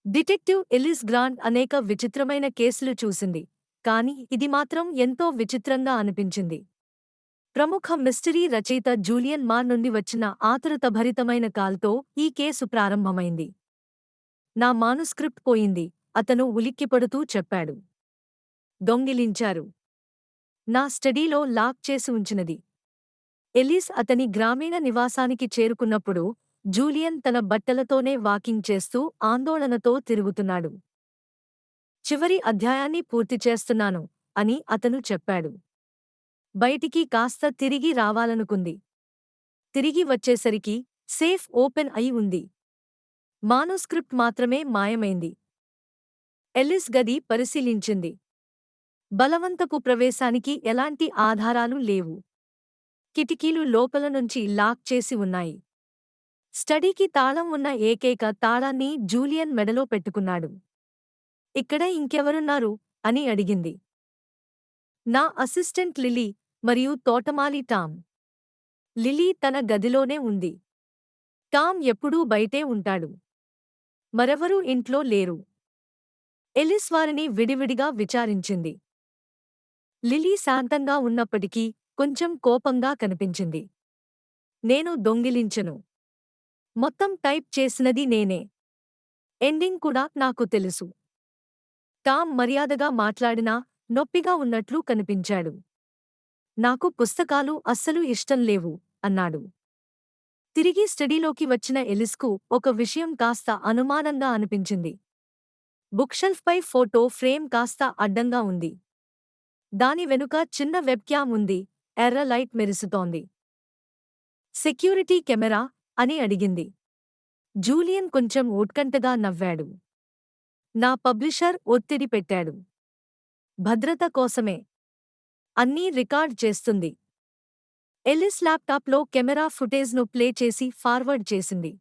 Detective Ellis grant అనేక విచిత్రమైన కేసులు చూసింది, కాని ఇది మాత్రం ఎంతో విచిత్రంగా అనిపించింది. ప్రముఖ మిస్టరీ రచయిత జూలియన్ మార్ నుండి వచ్చిన ఆతురతభరితమైన కాల్తో ఈ కేసు ప్రారంభమైంది. నా మానుస్క్రిప్ట్ పోయింది, అతను ఉలిక్కిపడుతూ చెప్పాడు. దొంగిలించారు. నా స్టడీలో లాక్ చేసి ఉంచినది. ఎలిస్ అతని గ్రామీణ నివాసానికి చేరుకున్నప్పుడు జూలియన్ తన బట్టలతోనే వాకింగ్ చేస్తూ ఆందోళనతో తిరుగుతున్నాడు. చివరి అధ్యాయాన్ని పూర్తి చేస్తున్నాను అని అతను చెప్పాడు. బయటికి కాస్త తిరిగి రావాలనుకుంది. తిరిగి వచ్చేసరికి సేఫ్ ఓపెన్ అయి ఉంది. మానుస్క్రిప్ట్ మాత్రమే మాయమైంది. ఎల్లిస్ గది పరిశీలించింది. బలవంతపు ప్రవేశానికి ఎలాంటి ఆధారాలు లేవు. కిటికీలు లోపల నుంచి లాక్ చేసి ఉన్నాయి. స్టడీకి తాళం ఉన్న ఏకైక తాళాన్ని జూలియన్ మెడలో పెట్టుకున్నాడు. ఇక్కడ ఇంకెవరున్నారు అని అడిగింది. నా అసిస్టెంట్ లిలీ మరియు తోటమాలి టామ్. లిలీ తన గదిలోనే ఉంది. టామ్ ఎప్పుడూ బయటే ఉంటాడు. మరెవరూ ఇంట్లో లేరు. ఎలిస్ వారిని విడివిడిగా విచారించింది. లిలీ శాంతంగా ఉన్నప్పటికీ కొంచెం కోపంగా కనిపించింది. నేను దొంగిలించను. మొత్తం టైప్ చేసినది నేనే. ఎండింగ్ కూడా నాకు తెలుసు. టామ్ మర్యాదగా మాట్లాడినా నొప్పిగా ఉన్నట్లు కనిపించాడు. నాకు పుస్తకాలు అస్సలు ఇష్టం లేవు అన్నాడు. తిరిగి స్టడీలోకి వచ్చిన ఎలిస్కు ఒక విషయం కాస్త అనుమానంగా అనిపించింది. బుక్షెల్ఫ్పై ఫోటో ఫ్రేమ్ కాస్త అడ్డంగా ఉంది. దాని వెనుక చిన్న వెబ్క్యామ్ ఉంది. ఎర్ర లైట్ మెరుస్తోంది. సెక్యూరిటీ కెమెరా అని అడిగింది. జూలియన్ కొంచెం ఉత్కంఠగా నవ్వాడు. నా పబ్లిషర్ ఒత్తిడి పెట్టాడు. భద్రత కోసమే. అన్నీ రికార్డ్ చేస్తుంది. ఎలిస్ ల్యాప్టాప్లో కెమెరా ఫుటేజ్ను ప్లే చేసి ఫార్వర్డ్ చేసింది.